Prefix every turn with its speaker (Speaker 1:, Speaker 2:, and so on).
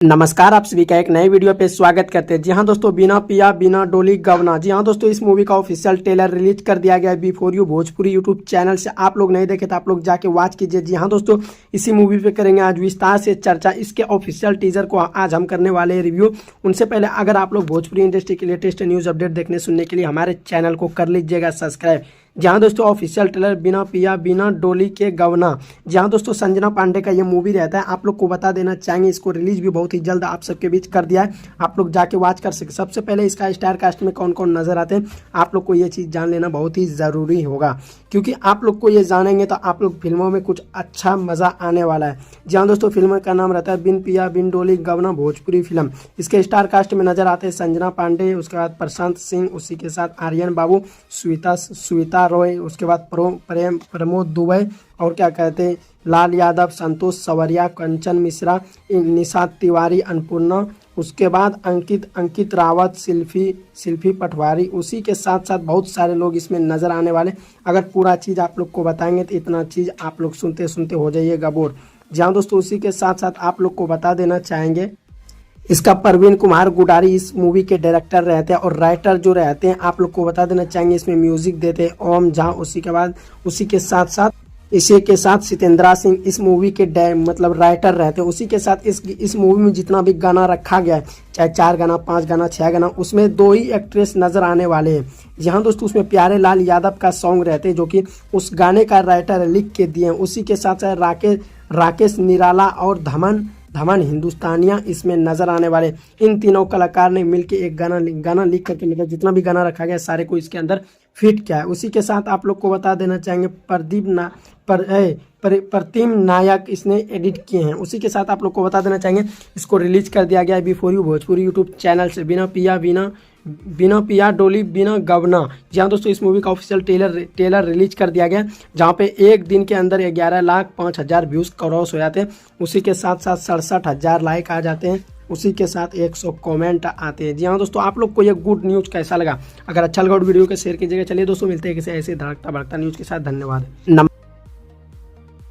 Speaker 1: नमस्कार, आप सभी का एक नए वीडियो पे स्वागत करते हैं। जी हाँ दोस्तों, बिना पिया बिना डोली गवना। जी हाँ दोस्तों, इस मूवी का ऑफिशियल ट्रेलर रिलीज कर दिया गया है before you Bhojpuri YouTube channel से। आप लोग नहीं देखे तो आप लोग जाके वॉच कीजिए। जी हाँ दोस्तों, इसी मूवी पे करेंगे आज विस्तार से चर्चा। इसके ऑफिशियल टीजर को आज हम करने वाले हैं रिव्यू। उनसे पहले अगर आप लोग भोजपुरी इंडस्ट्री के लेटेस्ट न्यूज अपडेट देखने सुनने के लिए हमारे चैनल को कर लीजिएगा सब्सक्राइब। जहाँ दोस्तों ऑफिशियल ट्रेलर बिना पिया बिना डोली के गवना। जहाँ दोस्तों संजना पांडे का ये मूवी रहता है। आप लोग को बता देना चाहेंगे, इसको रिलीज भी बहुत ही जल्द आप सबके बीच कर दिया है। आप लोग जाके वॉच कर सकते। सबसे पहले इसका स्टार कास्ट में कौन कौन नजर आते हैं, आप लोग को ये चीज़ जान लेना बहुत ही ज़रूरी होगा, क्योंकि आप लोग को ये जानेंगे तो आप लोग फिल्मों में कुछ अच्छा मज़ा आने वाला है। जहाँ दोस्तों फिल्म का नाम रहता है बिन पिया बिन डोली गवना भोजपुरी फिल्म। इसके स्टार कास्ट में नजर आते हैं संजना पांडे, उसके बाद प्रशांत सिंह, उसी के साथ आर्यन बाबू, श्वेता रॉय, उसके बाद प्रमोद दुबे, और क्या कहते हैं लाल यादव, संतोष सवरिया, कंचन मिश्रा, निषाद तिवारी, अन्नपूर्णा, उसके बाद अंकित रावत, शिल्पी पटवारी। उसी के साथ साथ बहुत सारे लोग इसमें नज़र आने वाले। अगर पूरा चीज़ आप लोग को बताएंगे तो इतना चीज़ आप लोग सुनते सुनते हो जाइएगा बोर। जहाँ दोस्तों उसी के साथ साथ आप लोग को बता देना चाहेंगे, इसका प्रवीण कुमार गुडारी इस मूवी के डायरेक्टर रहते हैं, और राइटर जो रहते हैं आप लोग को बता देना चाहेंगे इसमें म्यूजिक देते हैं ओम झा। उसी के साथ सितेंद्रा सिंह इस मूवी के मतलब राइटर रहते हैं। उसी के साथ इस मूवी में जितना भी गाना रखा गया है, चाहे 4 गाना 5 गाना 6 गाना, उसमें 2 ही एक्ट्रेस नजर आने वाले हैं। यहाँ दोस्तों उसमें प्यारे लाल यादव का सॉन्ग रहते हैं, जो कि उस गाने का राइटर लिख के दिए हैं। उसी के साथ साथ राकेश निराला और धमन हिंदुस्तानिया इसमें नजर आने वाले। इन तीनों कलाकार ने मिलकर एक गाना लिख करके, मतलब जितना भी गाना रखा गया सारे को इसके अंदर फिट किया है। उसी के साथ आप लोग को बता देना चाहेंगे प्रतिम नायक इसने एडिट किए हैं। उसी के साथ आप लोग को बता देना चाहेंगे इसको रिलीज कर दिया गया है before you Bhojpuri YouTube channel से, बिना पिया डोली बिना गवना। जहाँ दोस्तों इस मूवी का ऑफिशियल ट्रेलर रिलीज कर दिया गया, जहाँ पे एक दिन के अंदर 11,05,000 व्यूज़ क्रॉस हो जाते हैं। उसी के साथ साथ 67,000 लाइक आ जाते हैं। उसी के साथ 100 कमेंट आते हैं। जी हाँ दोस्तों, आप लोग को ये गुड न्यूज़ कैसा लगा? अगर अच्छा लगा वीडियो को शेयर कीजिएगा। चलिए दोस्तों, मिलते हैं किसी ऐसे धड़कता भड़कता न्यूज़ के साथ। धन्यवाद।